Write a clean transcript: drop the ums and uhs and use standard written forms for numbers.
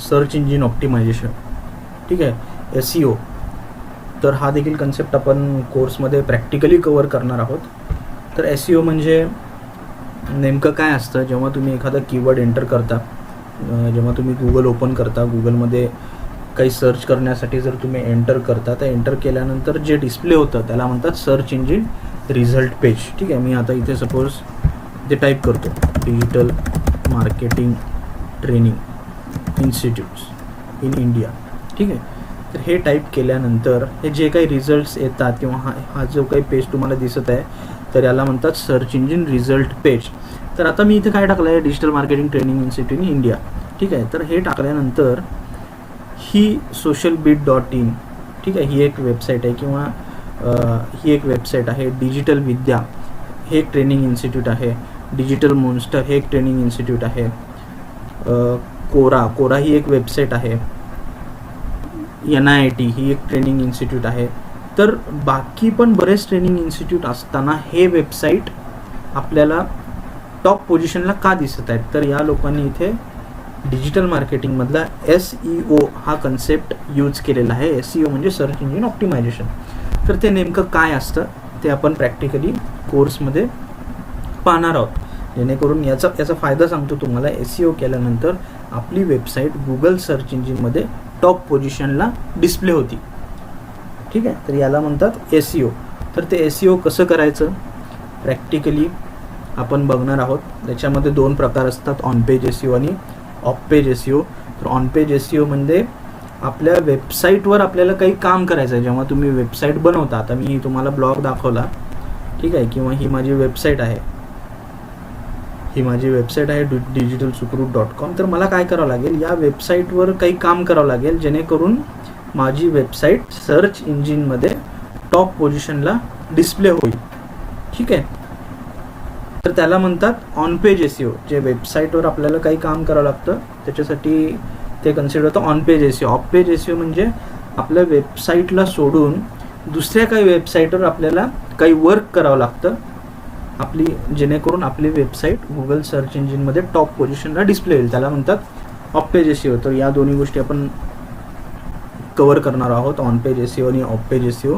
Search engine optimisation, ठीक आहे, SEO. तर हा देखील कन्सेप्ट आपण कोर्समध्ये प्रॅक्टिकली कवर करणार आहोत. तर SEO म्हणजे नेमकं काय असतं? जेव्हा तुम्ही एखादा कीवर्ड एंटर करता, जेव्हा तुम्ही गूगल ओपन करता, गूगलमध्ये काही सर्च करण्यासाठी जर तुम्ही एंटर करता, तर एंटर केल्यानंतर जे डिस्प्ले होतं त्याला म्हणतात सर्च इंजिन रिझल्ट पेज. ठीक आहे, मी आता इथे सपोज ते टाईप करतो, digital marketing training institutes in India. ठीक आहे, तर हे टाईप केल्यानंतर हे जे काही रिझल्ट्स येतात किंवा हा जो काही पेज तुम्हाला दिसत आहे, तर याला म्हणतात सर्च इंजिन रिझल्ट पेज. तर आता मी इथे काय टाकलं आहे, digital marketing training institute in India. ठीक आहे, तर हे टाकल्यानंतर ही socialbit.in, ठीक आहे, ही एक वेबसाईट आहे किंवा ही एक वेबसाईट आहे. डिजिटल विद्या हे एक ट्रेनिंग इन्स्टिट्यूट आहे. डिजिटल मॉन्स्टर हे एक ट्रेनिंग इन्स्टिट्यूट आहे. कोरा ही एक वेबसाईट आहे. NIT ही एक ट्रेनिंग इन्स्टिट्यूट आहे. तर बाकी पण बरेच ट्रेनिंग इन्स्टिट्यूट असताना हे वेबसाईट आपल्याला टॉप पोझिशनला का दिसत आहेत? तर या लोकांनी इथे डिजिटल मार्केटिंगमधला SEO हा कन्सेप्ट यूज केलेला आहे. SEO म्हणजे सर्च इंजिन ऑप्टिमायझेशन. तर ते नेमकं काय असतं ते आपण प्रॅक्टिकली कोर्समध्ये पाहणार आहोत, जेणेकरून याचा फायदा सांगतो तुम्हाला. SEO केल्यानंतर आपली वेबसाईट गुगल सर्च इंजिनमध्ये टॉप पोझिशनला डिस्प्ले होती. ठीक आहे, तर याला म्हणतात SEO. तर ते SEO कसं करायचं प्रॅक्टिकली आपण बघणार आहोत. त्याच्यामध्ये 2 प्रकार असतात, ऑन पेज SEO आणि ऑफ पेज SEO. तर ऑन पेज SEO म्हणजे आपल्या वेबसाईटवर आपल्याला काही काम करायचं आहे. जेव्हा तुम्ही वेबसाईट बनवता, आता मी तुम्हाला ब्लॉग दाखवला, ठीक आहे, किंवा ही माझी वेबसाईट आहे, digitalsukrut.com. तर मला काय करावं लागेल, या वेबसाईटवर काही काम करावं लागेल जेणेकरून माझी वेबसाईट सर्च इंजिनमध्ये टॉप पोझिशनला डिस्प्ले होईल. ठीक आहे, तर त्याला म्हणतात ऑन पेज SEO. जे वेबसाईटवर आपल्याला काही काम करावं लागतं त्याच्यासाठी ते कन्सिडर होतं on page SEO. Of page SEO म्हणजे आपल्या वेबसाईटला सोडून दुसऱ्या काही वेबसाईटवर आपल्याला काही वर्क करावं लागतं जेणेकरून आपली वेबसाईट गुगल सर्च इंजिनमध्ये टॉप पोझिशनला डिस्प्ले होईल. त्याला म्हणतात ऑफ पेज SEO. तर या दोन्ही गोष्टी आपण कव्हर करणार आहोत, ऑन पेज SEO आणि ऑफ पेज SEO.